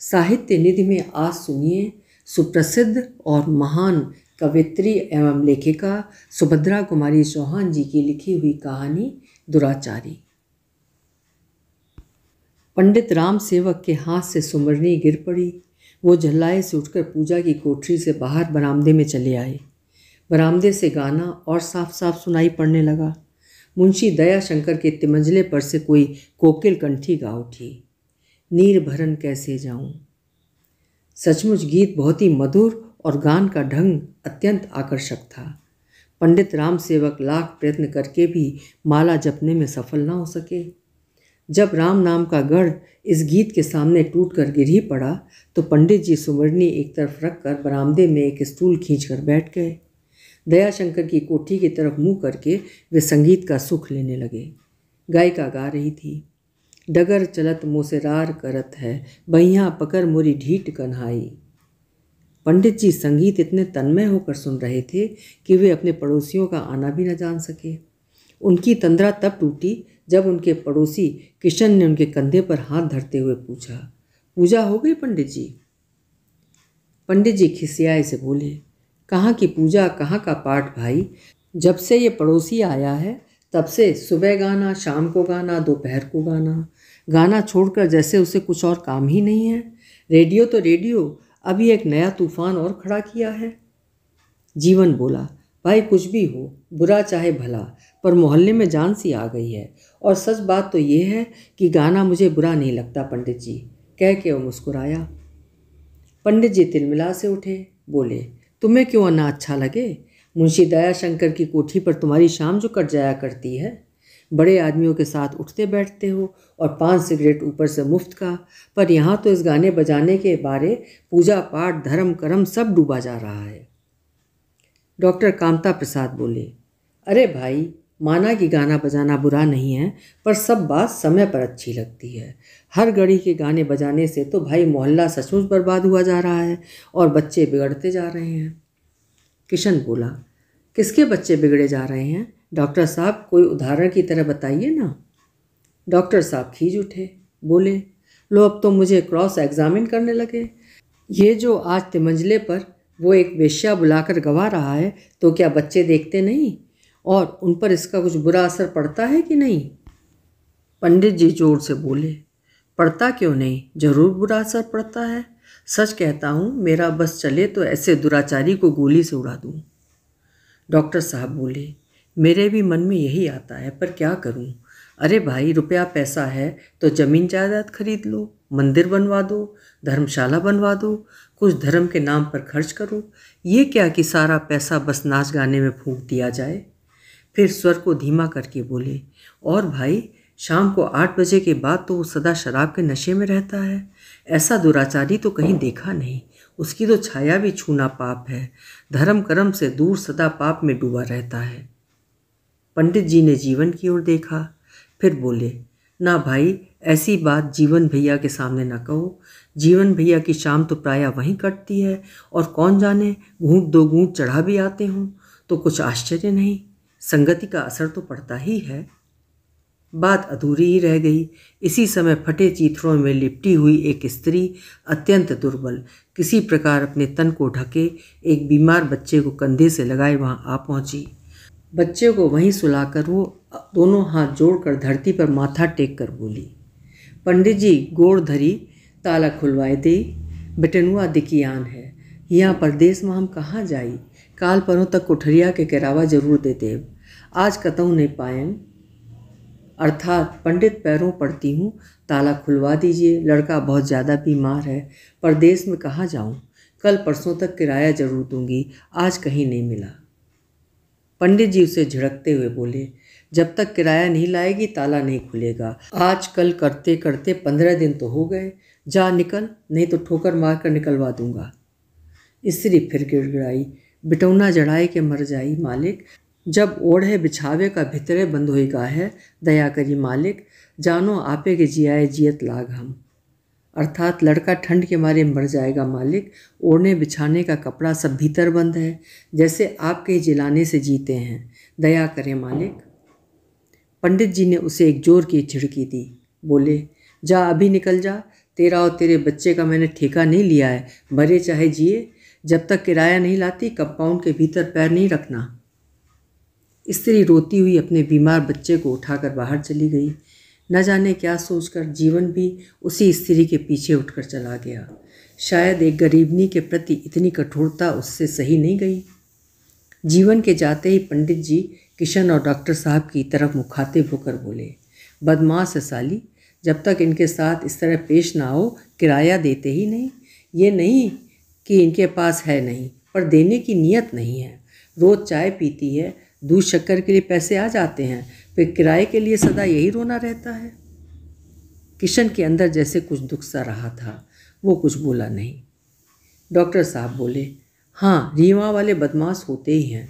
साहित्य निधि में आज सुनिए सुप्रसिद्ध और महान कवयित्री एवं लेखिका सुभद्रा कुमारी चौहान जी की लिखी हुई कहानी दुराचारी। पंडित राम सेवक के हाथ से सुमरनी गिर पड़ी। वो झल्लाए से उठकर पूजा की कोठरी से बाहर बरामदे में चले आए। बरामदे से गाना और साफ साफ सुनाई पड़ने लगा। मुंशी दया शंकर के तिमंजले पर से कोई कोकिल कंठी गा उठी, नीर भरन कैसे जाऊं। सचमुच गीत बहुत ही मधुर और गान का ढंग अत्यंत आकर्षक था। पंडित राम सेवक लाख प्रयत्न करके भी माला जपने में सफल न हो सके। जब राम नाम का गढ़ इस गीत के सामने टूटकर गिर ही पड़ा तो पंडित जी सुमरनी एक तरफ रखकर बरामदे में एक स्टूल खींचकर बैठ गए। दयाशंकर की कोठी की तरफ मुंह करके वे संगीत का सुख लेने लगे। गायिका गा रही थी, डगर चलत मोसेरार करत है, बहियाँ पकड़ मोरी ढीठ कन्हाई। पंडित जी संगीत इतने तन्मय होकर सुन रहे थे कि वे अपने पड़ोसियों का आना भी न जान सके। उनकी तंद्रा तब टूटी जब उनके पड़ोसी किशन ने उनके कंधे पर हाथ धरते हुए पूछा, पूजा हो गई पंडित जी? पंडित जी खिसियाए से बोले, कहाँ की पूजा, कहाँ का पाठ भाई। जब से ये पड़ोसी आया है तब से सुबह गाना, शाम को गाना, दोपहर को गाना, गाना छोड़कर जैसे उसे कुछ और काम ही नहीं है। रेडियो तो रेडियो, अभी एक नया तूफान और खड़ा किया है। जीवन बोला, भाई कुछ भी हो, बुरा चाहे भला, पर मोहल्ले में जान सी आ गई है। और सच बात तो ये है कि गाना मुझे बुरा नहीं लगता पंडित जी, कह के वो मुस्कुराया। पंडित जी तिलमिला से उठे, बोले, तुम्हें क्यों ना अच्छा लगे? मुंशी दयाशंकर की कोठी पर तुम्हारी शाम जो कट जाया करती है। बड़े आदमियों के साथ उठते बैठते हो और 5 सिगरेट ऊपर से मुफ्त का, पर यहाँ तो इस गाने बजाने के बारे पूजा पाठ धर्म कर्म सब डूबा जा रहा है। डॉक्टर कामता प्रसाद बोले, अरे भाई, माना कि गाना बजाना बुरा नहीं है, पर सब बात समय पर अच्छी लगती है। हर घड़ी के गाने बजाने से तो भाई मोहल्ला सचमुच बर्बाद हुआ जा रहा है और बच्चे बिगड़ते जा रहे हैं। किशन बोला, किसके बच्चे बिगड़े जा रहे हैं डॉक्टर साहब, कोई उदाहरण की तरह बताइए ना। डॉक्टर साहब खींच उठे, बोले, लो अब तो मुझे क्रॉस एग्जामिन करने लगे। ये जो आज तिमंजले पर वो एक वेश्या बुलाकर गवा रहा है तो क्या बच्चे देखते नहीं और उन पर इसका कुछ बुरा असर पड़ता है कि नहीं? पंडित जी जोर से बोले, पड़ता क्यों नहीं, जरूर बुरा असर पड़ता है। सच कहता हूँ, मेरा बस चले तो ऐसे दुराचारी को गोली से उड़ा दूँ। डॉक्टर साहब बोले, मेरे भी मन में यही आता है, पर क्या करूँ। अरे भाई, रुपया पैसा है तो ज़मीन जायदाद खरीद लो, मंदिर बनवा दो, धर्मशाला बनवा दो, कुछ धर्म के नाम पर खर्च करो। ये क्या कि सारा पैसा बस नाच गाने में फूंक दिया जाए। फिर स्वर को धीमा करके बोले, और भाई, शाम को 8 बजे के बाद तो वो सदा शराब के नशे में रहता है। ऐसा दुराचारी तो कहीं देखा नहीं। उसकी तो छाया भी छूना पाप है। धर्म कर्म से दूर सदा पाप में डूबा रहता है। पंडित जी ने जीवन की ओर देखा, फिर बोले, ना भाई, ऐसी बात जीवन भैया के सामने ना कहो। जीवन भैया की शाम तो प्रायः वहीं कटती है और कौन जाने घूंट 2 घूंट चढ़ा भी आते हों तो कुछ आश्चर्य नहीं। संगति का असर तो पड़ता ही है। बात अधूरी ही रह गई। इसी समय फटे चीथड़ों में लिपटी हुई एक स्त्री अत्यंत दुर्बल, किसी प्रकार अपने तन को ढके एक बीमार बच्चे को कंधे से लगाए वहां आ पहुंची। बच्चे को वहीं सुलाकर वो दोनों हाथ जोड़कर धरती पर माथा टेक कर बोली, पंडित जी गोड़ धरी, ताला खुलवाए दे, बेटनुआ दिकियान है। यहाँ परदेश में हम कहाँ जाई, काल परों तक कोठरिया के किरावा जरूर दे देव, आज कतहु नहीं पायन। अर्थात पंडित पैरों पड़ती हूँ, ताला खुलवा दीजिए, लड़का बहुत ज़्यादा बीमार है, परदेश में कहाँ जाऊँ, कल परसों तक किराया जरूर दूंगी, आज कहीं नहीं मिला। पंडित जी उसे झिड़कते हुए बोले, जब तक किराया नहीं लाएगी ताला नहीं खुलेगा। आज कल करते करते 15 दिन तो हो गए, जा निकल, नहीं तो ठोकर मार कर निकलवा दूंगा। स्त्री फिर गिड़गिड़ाई, बिटौना जड़ाए के मर जाई मालिक, जब ओढ़े बिछावे का भितरे बंद होएगा है, दया करी मालिक, जानो आपे के जियाए जियत लाग हम। अर्थात लड़का ठंड के मारे मर जाएगा मालिक, ओढ़ने बिछाने का कपड़ा सब भीतर बंद है, जैसे आपके जिलाने से जीते हैं, दया करें मालिक। पंडित जी ने उसे एक जोर की झिड़की दी, बोले, जा अभी निकल जा, तेरा और तेरे बच्चे का मैंने ठेका नहीं लिया है, मरे चाहे जिए, जब तक किराया नहीं लाती कंपाउंड के भीतर पैर नहीं रखना। स्त्री रोती हुई अपने बीमार बच्चे को उठाकर बाहर चली गई। न जाने क्या सोचकर जीवन भी उसी स्त्री के पीछे उठकर चला गया। शायद एक गरीबनी के प्रति इतनी कठोरता उससे सही नहीं गई। जीवन के जाते ही पंडित जी किशन और डॉक्टर साहब की तरफ मुखातिब होकर बोले, बदमाश है साली, जब तक इनके साथ इस तरह पेश ना हो किराया देते ही नहीं। ये नहीं कि इनके पास है नहीं, पर देने की नीयत नहीं है। रोज़ चाय पीती है, दूध शक्कर के लिए पैसे आ जाते हैं, फिर किराए के लिए सदा यही रोना रहता है। किशन के अंदर जैसे कुछ दुख सा रहा था, वो कुछ बोला नहीं। डॉक्टर साहब बोले, हाँ रीवा वाले बदमाश होते ही हैं,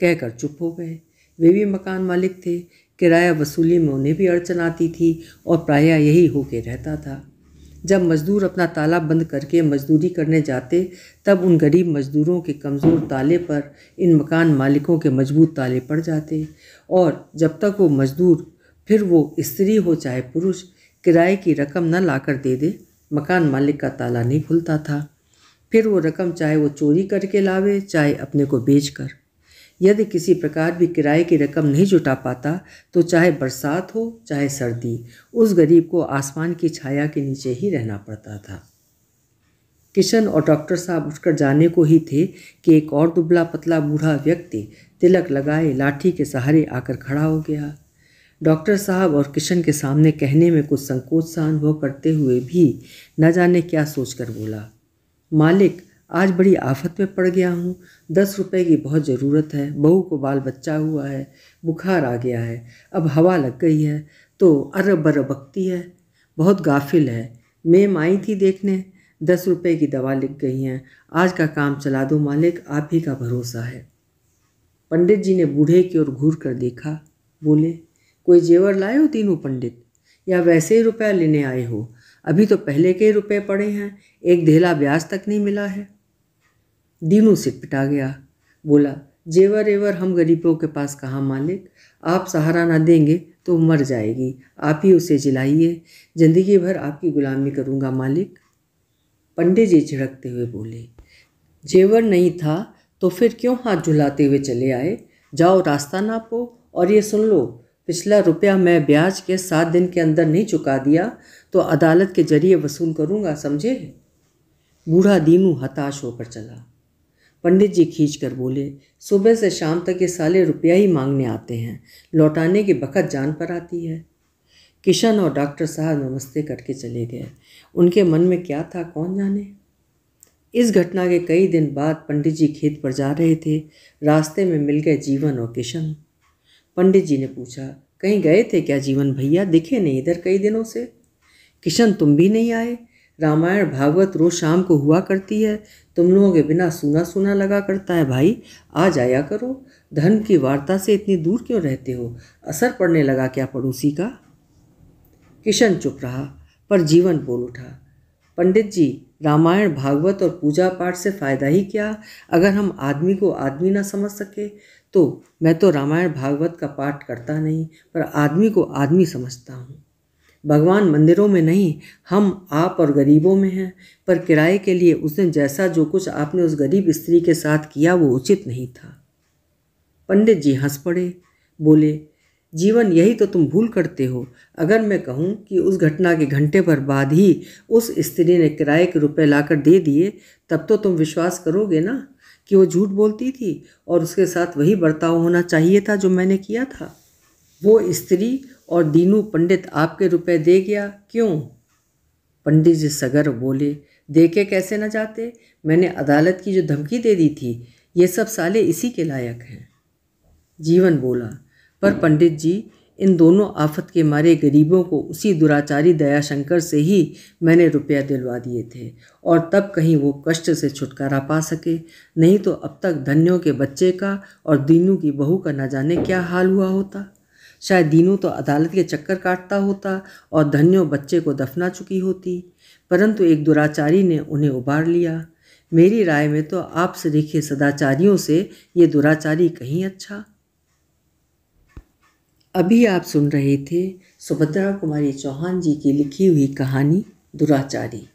कहकर चुप हो गए। वे भी मकान मालिक थे, किराया वसूली में उन्हें भी अड़चन आती थी और प्रायः यही होके रहता था। जब मजदूर अपना ताला बंद करके मजदूरी करने जाते, तब उन गरीब मजदूरों के कमज़ोर ताले पर इन मकान मालिकों के मजबूत ताले पड़ जाते, और जब तक वो मजदूर, फिर वो स्त्री हो चाहे पुरुष, किराए की रकम न लाकर दे दे, मकान मालिक का ताला नहीं खुलता था। फिर वो रकम चाहे वो चोरी करके लावे, चाहे अपने को बेचकर। यदि किसी प्रकार भी किराए की रकम नहीं जुटा पाता, तो चाहे बरसात हो चाहे सर्दी, उस गरीब को आसमान की छाया के नीचे ही रहना पड़ता था। किशन और डॉक्टर साहब उठकर जाने को ही थे कि एक और दुबला पतला बूढ़ा व्यक्ति तिलक लगाए लाठी के सहारे आकर खड़ा हो गया। डॉक्टर साहब और किशन के सामने कहने में कुछ संकोच सा अनुभव करते हुए भी न जाने क्या सोचकर बोला, मालिक आज बड़ी आफत में पड़ गया हूँ। 10 रुपए की बहुत ज़रूरत है, बहू को बाल बच्चा हुआ है, बुखार आ गया है, अब हवा लग गई है तो अरब बरब बकती है, बहुत गाफिल है। मैम आई थी देखने, 10 रुपए की दवा लिख गई हैं, आज का काम चला दो मालिक, आप ही का भरोसा है। पंडित जी ने बूढ़े की ओर घूर कर देखा, बोले, कोई जेवर लाए हो तीनों पंडित, या वैसे ही रुपया लेने आए हो? अभी तो पहले के ही रुपए पड़े हैं, एक धेला ब्याज तक नहीं मिला है। दीनू सिटपिटा गया, बोला, जेवर एवर हम गरीबों के पास कहाँ मालिक, आप सहारा ना देंगे तो मर जाएगी, आप ही उसे जिलाइए, जिंदगी भर आपकी गुलामी करूँगा मालिक। पंडित जी झिड़कते हुए बोले, जेवर नहीं था तो फिर क्यों हाथ झुलाते हुए चले आए? जाओ रास्ता नापो, और ये सुन लो, पिछला रुपया मैं ब्याज के 7 दिन के अंदर नहीं चुका दिया तो अदालत के जरिए वसूल करूँगा, समझे? बूढ़ा दीनू हताश होकर चला। पंडित जी खींच कर बोले, सुबह से शाम तक ये साले रुपया ही मांगने आते हैं, लौटाने की बखत जान पर आती है। किशन और डॉक्टर साहब नमस्ते करके चले गए। उनके मन में क्या था कौन जाने। इस घटना के कई दिन बाद पंडित जी खेत पर जा रहे थे। रास्ते में मिल गए जीवन और किशन। पंडित जी ने पूछा, कहीं गए थे क्या जीवन भैया, दिखे नहीं इधर कई दिनों से? किशन, तुम भी नहीं आए? रामायण भागवत रोज शाम को हुआ करती है, तुम लोगों के बिना सूना सूना लगा करता है भाई, आ जाया करो। धर्म की वार्ता से इतनी दूर क्यों रहते हो? असर पड़ने लगा क्या पड़ोसी का? किशन चुप रहा, पर जीवन बोल उठा, पंडित जी, रामायण भागवत और पूजा पाठ से फ़ायदा ही क्या, अगर हम आदमी को आदमी ना समझ सके तो? मैं तो रामायण भागवत का पाठ करता नहीं, पर आदमी को आदमी समझता हूँ। भगवान मंदिरों में नहीं, हम आप और गरीबों में हैं। पर किराए के लिए उस दिन जैसा जो कुछ आपने उस गरीब स्त्री के साथ किया वो उचित नहीं था। पंडित जी हंस पड़े, बोले, जीवन यही तो तुम भूल करते हो। अगर मैं कहूँ कि उस घटना के घंटे भर बाद ही उस स्त्री ने किराए के रुपए लाकर दे दिए, तब तो तुम विश्वास करोगे ना कि वो झूठ बोलती थी और उसके साथ वही बर्ताव होना चाहिए था जो मैंने किया था। वो स्त्री और दीनू पंडित आपके रुपए दे गया, क्यों? पंडित जी सगर बोले, दे के कैसे न जाते, मैंने अदालत की जो धमकी दे दी थी, ये सब साले इसी के लायक हैं। जीवन बोला, पर पंडित जी, इन दोनों आफत के मारे गरीबों को उसी दुराचारी दयाशंकर से ही मैंने रुपया दिलवा दिए थे, और तब कहीं वो कष्ट से छुटकारा पा सके, नहीं तो अब तक धन्यों के बच्चे का और दीनू की बहू का न जाने क्या हाल हुआ होता। शायद दीनू तो अदालत के चक्कर काटता होता और धन्यों बच्चे को दफना चुकी होती, परंतु एक दुराचारी ने उन्हें उबार लिया। मेरी राय में तो आप सरीखे सदाचारियों से ये दुराचारी कहीं अच्छा। अभी आप सुन रहे थे सुभद्रा कुमारी चौहान जी की लिखी हुई कहानी दुराचारी।